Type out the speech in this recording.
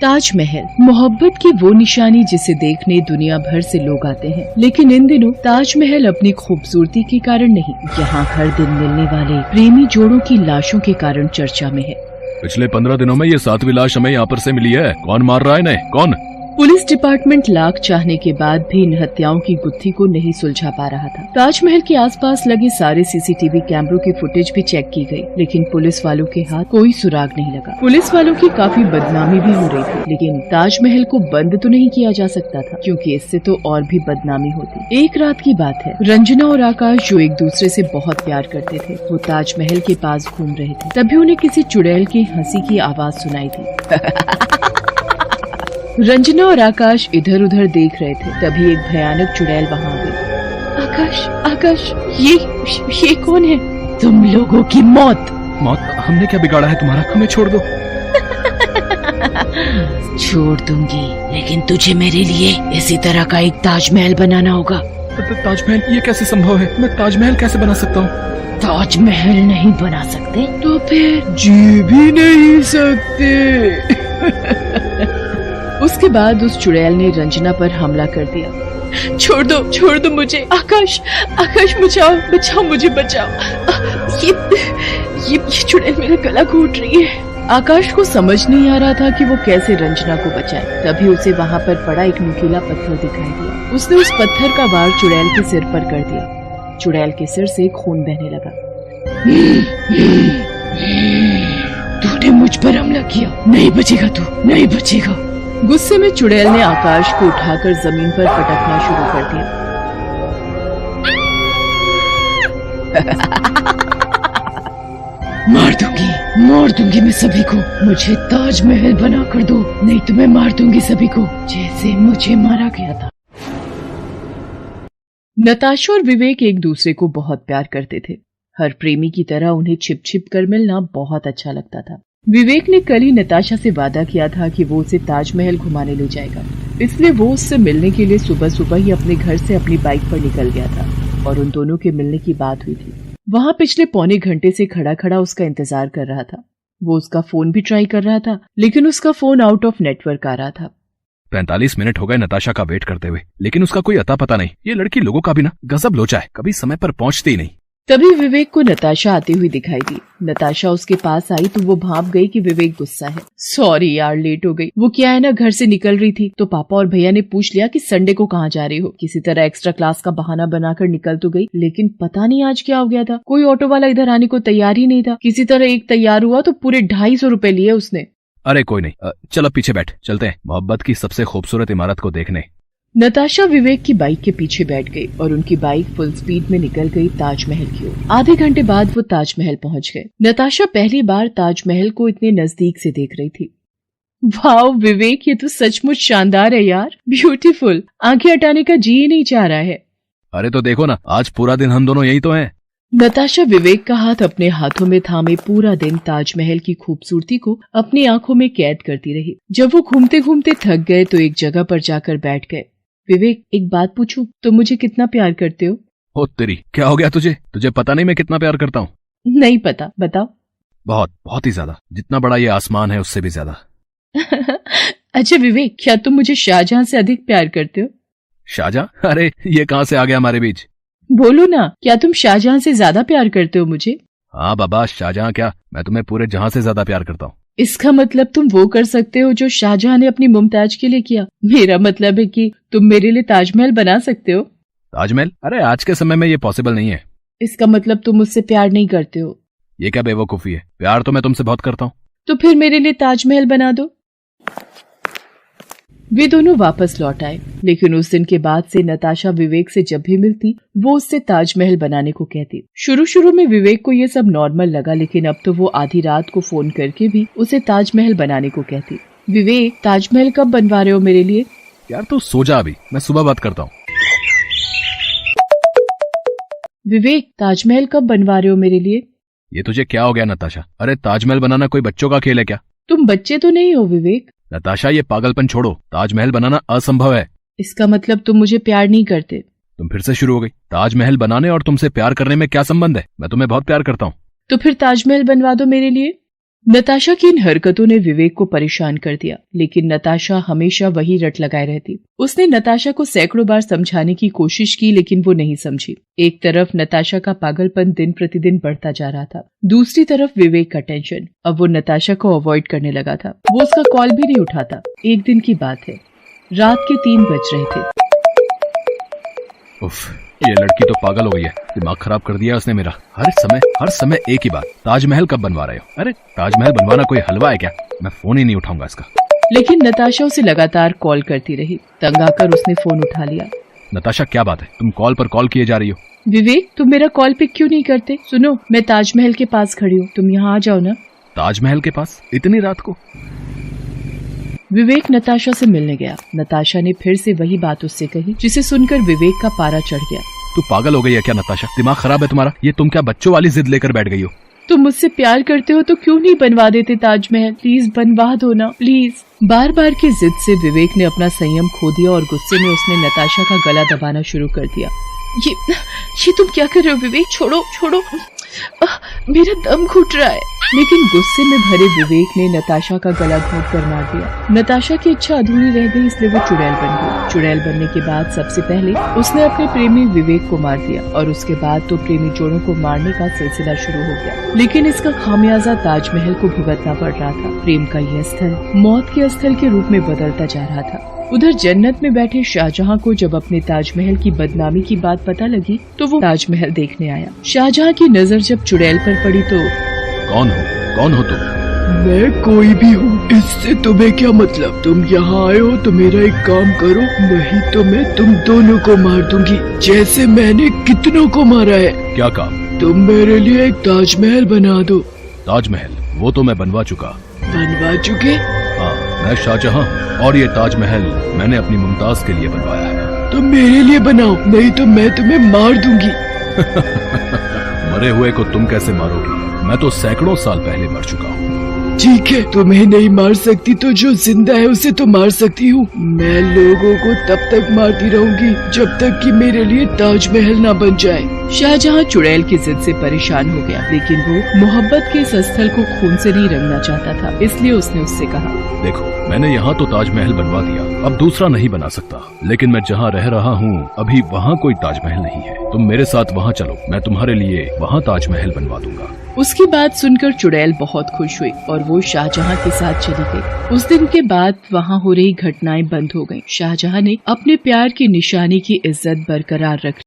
ताजमहल मोहब्बत की वो निशानी जिसे देखने दुनिया भर से लोग आते हैं, लेकिन इन दिनों ताजमहल अपनी खूबसूरती के कारण नहीं, यहाँ हर दिन मिलने वाले प्रेमी जोड़ों की लाशों के कारण चर्चा में है। पिछले 15 दिनों में ये 7वीं लाश हमें यहाँ पर से मिली है। कौन मार रहा है इन्हें? कौन? पुलिस डिपार्टमेंट लाख चाहने के बाद भी इन हत्याओं की गुत्थी को नहीं सुलझा पा रहा था। ताजमहल के आसपास लगे सारे सीसीटीवी कैमरों की फुटेज भी चेक की गई, लेकिन पुलिस वालों के हाथ कोई सुराग नहीं लगा। पुलिस वालों की काफी बदनामी भी हो रही थी, लेकिन ताजमहल को बंद तो नहीं किया जा सकता था, क्योंकि इससे तो और भी बदनामी होती। एक रात की बात है, रंजना और आकाश जो एक दूसरे से बहुत प्यार करते थे, वो ताजमहल के पास घूम रहे थे। तभी उन्हें किसी चुड़ैल की हंसी की आवाज सुनाई थी। रंजना और आकाश इधर उधर देख रहे थे, तभी एक भयानक चुड़ैल वहाँ आ गई। आकाश, आकाश, ये कौन है? तुम लोगों की मौत। मौत? हमने क्या बिगाड़ा है तुम्हारा? हमें छोड़ दो। छोड़ दूंगी, लेकिन तुझे मेरे लिए इसी तरह का एक ताजमहल बनाना होगा। ताजमहल? ये कैसे संभव है? मैं ताजमहल कैसे बना सकता हूँ? ताजमहल नहीं बना सकते तो फिर जी भी नहीं सकते। उसके बाद उस चुड़ैल ने रंजना पर हमला कर दिया। छोड़ दो मुझे। आकाश, आकाश बचाओ, बचाओ मुझे, बचाओ। ये चुड़ैल मेरा गला घोट रही है। आकाश को समझ नहीं आ रहा था कि वो कैसे रंजना को बचाए। तभी उसे वहाँ पर पड़ा एक नुकीला पत्थर दिखाई दिया। उसने उस पत्थर का वार चुड़ैल के सिर पर कर दिया। चुड़ैल के सिर से खून बहने लगा। तूने मुझ पर हमला किया, नहीं बचेगा तू, नहीं बचेगा। गुस्से में चुड़ैल ने आकाश को उठाकर जमीन पर पटकना शुरू कर दिया। मार दूंगी मैं सभी को। मुझे ताजमहल बना कर दो, नहीं तो मैं मार दूंगी सभी को, जैसे मुझे मारा गया था। नताशा और विवेक एक दूसरे को बहुत प्यार करते थे। हर प्रेमी की तरह उन्हें छिप छिप कर मिलना बहुत अच्छा लगता था। विवेक ने कल ही नताशा से वादा किया था कि वो उसे ताजमहल घुमाने ले जाएगा, इसलिए वो उससे मिलने के लिए सुबह सुबह ही अपने घर से अपनी बाइक पर निकल गया था और उन दोनों के मिलने की बात हुई थी। वहाँ पिछले पौने घंटे से खड़ा खड़ा उसका इंतजार कर रहा था। वो उसका फोन भी ट्राई कर रहा था, लेकिन उसका फोन आउट ऑफ नेटवर्क आ रहा था। 45 मिनट हो गए नताशा का वेट करते हुए, लेकिन उसका कोई अता पता नहीं। ये लड़की लोगों का भी ना गजब लोचा है, कभी समय पर पहुंचती ही नहीं। तभी विवेक को नताशा आती हुई दिखाई दी। नताशा उसके पास आई तो वो भाप गई कि विवेक गुस्सा है। सॉरी यार, लेट हो गई। वो क्या है ना, घर से निकल रही थी तो पापा और भैया ने पूछ लिया कि संडे को कहाँ जा रही हो। किसी तरह एक्स्ट्रा क्लास का बहाना बनाकर निकल तो गई, लेकिन पता नहीं आज क्या हो गया था। कोई ऑटो वाला इधर आने को तैयार ही नहीं था। किसी तरह एक तैयार हुआ तो पूरे 250 रुपए लिए उसने। अरे कोई नहीं, चलो पीछे बैठ, चलते हैं मोहब्बत की सबसे खूबसूरत इमारत को देखने। नताशा विवेक की बाइक के पीछे बैठ गई और उनकी बाइक फुल स्पीड में निकल गई ताजमहल की ओर। आधे घंटे बाद वो ताजमहल पहुंच गए। नताशा पहली बार ताजमहल को इतने नजदीक से देख रही थी। वाह विवेक, ये तो सचमुच शानदार है यार, ब्यूटीफुल। आंखें हटाने का जी ही नहीं चाह रहा है। अरे तो देखो ना, आज पूरा दिन हम दोनों यही तो हैं। नताशा विवेक का हाथ अपने हाथों में थामे पूरा दिन ताजमहल की खूबसूरती को अपनी आंखों में कैद करती रही। जब वो घूमते घूमते थक गए तो एक जगह पर जाकर बैठ गए। विवेक, एक बात पूछूं, तुम मुझे कितना प्यार करते हो? ओ तेरी, क्या हो गया तुझे पता नहीं मैं कितना प्यार करता हूँ? नहीं पता, बताओ। बहुत बहुत ही ज्यादा, जितना बड़ा ये आसमान है उससे भी ज्यादा। अच्छा विवेक, क्या तुम मुझे शाहजहां से अधिक प्यार करते हो? शाहजहां? अरे ये कहाँ से आ गया हमारे बीच? बोलो ना, क्या तुम शाहजहां से ज्यादा प्यार करते हो मुझे? हाँ बाबा, शाहजहां क्या, मैं तुम्हें पूरे जहां से ज्यादा प्यार करता हूँ। इसका मतलब तुम वो कर सकते हो जो शाहजहां ने अपनी मुमताज के लिए किया। मेरा मतलब है कि तुम मेरे लिए ताजमहल बना सकते हो। ताजमहल? अरे आज के समय में ये पॉसिबल नहीं है। इसका मतलब तुम मुझसे प्यार नहीं करते हो। ये क्या बेवकूफी है, प्यार तो मैं तुमसे बहुत करता हूँ। तो फिर मेरे लिए ताजमहल बना दो। वे दोनों वापस लौट आए, लेकिन उस दिन के बाद से नताशा विवेक से जब भी मिलती वो उससे ताजमहल बनाने को कहती। शुरू में विवेक को ये सब नॉर्मल लगा, लेकिन अब तो वो आधी रात को फोन करके भी उसे ताजमहल बनाने को कहती। विवेक, ताजमहल कब बनवा रहे हो मेरे लिए? यार तू सो जा अभी, मैं सुबह बात करता हूँ। विवेक, ताजमहल कब बनवा रहे हो मेरे लिए? ये तुझे क्या हो गया नताशा? अरे ताजमहल बनाना कोई बच्चों का खेल है क्या? तुम बच्चे तो नहीं हो विवेक। नताशा ये पागलपन छोड़ो, ताजमहल बनाना असंभव है। इसका मतलब तुम मुझे प्यार नहीं करते। तुम फिर से शुरू हो गई। ताजमहल बनाने और तुमसे प्यार करने में क्या संबंध है? मैं तुम्हें बहुत प्यार करता हूँ। तो फिर ताजमहल बनवा दो मेरे लिए। नताशा की इन हरकतों ने विवेक को परेशान कर दिया, लेकिन नताशा हमेशा वही रट लगाए रहती। उसने नताशा को सैकड़ों बार समझाने की कोशिश की, लेकिन वो नहीं समझी। एक तरफ नताशा का पागलपन दिन प्रतिदिन बढ़ता जा रहा था, दूसरी तरफ विवेक का टेंशन। अब वो नताशा को अवॉइड करने लगा था। वो उसका कॉल भी नहीं उठाता। एक दिन की बात है, रात के 3 बज रहे थे। उफ, ये लड़की तो पागल हो गई है। दिमाग खराब कर दिया उसने मेरा। हर समय एक ही बात, ताजमहल कब बनवा रहे हो? अरे ताजमहल बनवाना कोई हलवा है क्या? मैं फोन ही नहीं उठाऊंगा इसका। लेकिन नताशा उसे लगातार कॉल करती रही। तंग आकर उसने फोन उठा लिया। नताशा क्या बात है, तुम कॉल पर कॉल किए जा रही हो? विवेक, तुम मेरा कॉल पिक क्यों नहीं करते? सुनो, मैं ताजमहल के पास खड़ी हूँ, तुम यहाँ आ जाओ ना। ताजमहल के पास इतनी रात को? विवेक नताशा से मिलने गया। नताशा ने फिर से वही बात उससे कही, जिसे सुनकर विवेक का पारा चढ़ गया। तू पागल हो गई है क्या नताशा? दिमाग खराब है तुम्हारा? ये तुम क्या बच्चों वाली जिद लेकर बैठ गई हो? तुम मुझसे प्यार करते हो तो क्यों नहीं बनवा देते ताजमहल? प्लीज बनवा दो ना, प्लीज। बार बार की जिद से विवेक ने अपना संयम खो दिया और गुस्से में उसने नताशा का गला दबाना शुरू कर दिया। ये तुम क्या कर रहे हो विवेक? छोड़ो छोड़ो, मेरा दम घुट रहा है। लेकिन गुस्से में भरे विवेक ने नताशा का गला घोट कर मार दिया। नताशा की इच्छा अधूरी रह गई, इसलिए वो चुड़ैल बन गई। चुड़ैल बनने के बाद सबसे पहले उसने अपने प्रेमी विवेक को मार दिया और उसके बाद तो प्रेमी जोड़ों को मारने का सिलसिला शुरू हो गया। लेकिन इसका खामियाजा ताजमहल को भुगतना पड़ रहा था। प्रेम का यह स्थल मौत के स्थल के रूप में बदलता जा रहा था। उधर जन्नत में बैठे शाहजहां को जब अपने ताजमहल की बदनामी की बात पता लगी तो वो ताजमहल देखने आया। शाहजहां की नजर जब चुड़ैल पर पड़ी तो कौन हो तुम? मैं कोई भी हूँ, इससे तुम्हें क्या मतलब? तुम यहाँ आए हो तो मेरा एक काम करो, नहीं तो मैं तुम दोनों को मार दूंगी, जैसे मैंने कितनों को मारा है। क्या काम? तुम मेरे लिए एक ताजमहल बना दो। ताजमहल? वो तो मैं बनवा चुका। बनवा चुके? हाँ, मैं शाहजहां और ये ताजमहल मैंने अपनी मुमताज के लिए बनवाया है। तो मेरे लिए बनाओ, नहीं तो मैं तुम्हें मार दूंगी। मरे हुए को तुम कैसे मारोगी? मैं तो सैकड़ों साल पहले मर चुका हूँ। ठीक है, तुम्हें नहीं मार सकती तो जो जिंदा है उसे तो मार सकती हूँ। मैं लोगों को तब तक मारती रहूंगी जब तक कि मेरे लिए ताजमहल ना बन जाए। शाहजहां चुड़ैल की जिद से परेशान हो गया, लेकिन वो मोहब्बत के इस स्थल को खून से नहीं रंगना चाहता था। इसलिए उसने उससे कहा, देखो, मैंने यहाँ तो ताजमहल बनवा दिया, अब दूसरा नहीं बना सकता, लेकिन मैं जहाँ रह रहा हूँ अभी वहाँ कोई ताजमहल नहीं है। तुम मेरे साथ वहाँ चलो, मैं तुम्हारे लिए वहाँ ताजमहल बनवा दूंगा। उसकी बात सुनकर चुड़ैल बहुत खुश हुई और वो शाहजहां के साथ चली गई। उस दिन के बाद वहाँ हो रही घटनाएं बंद हो गईं। शाहजहां ने अपने प्यार की निशानी की इज्जत बरकरार रख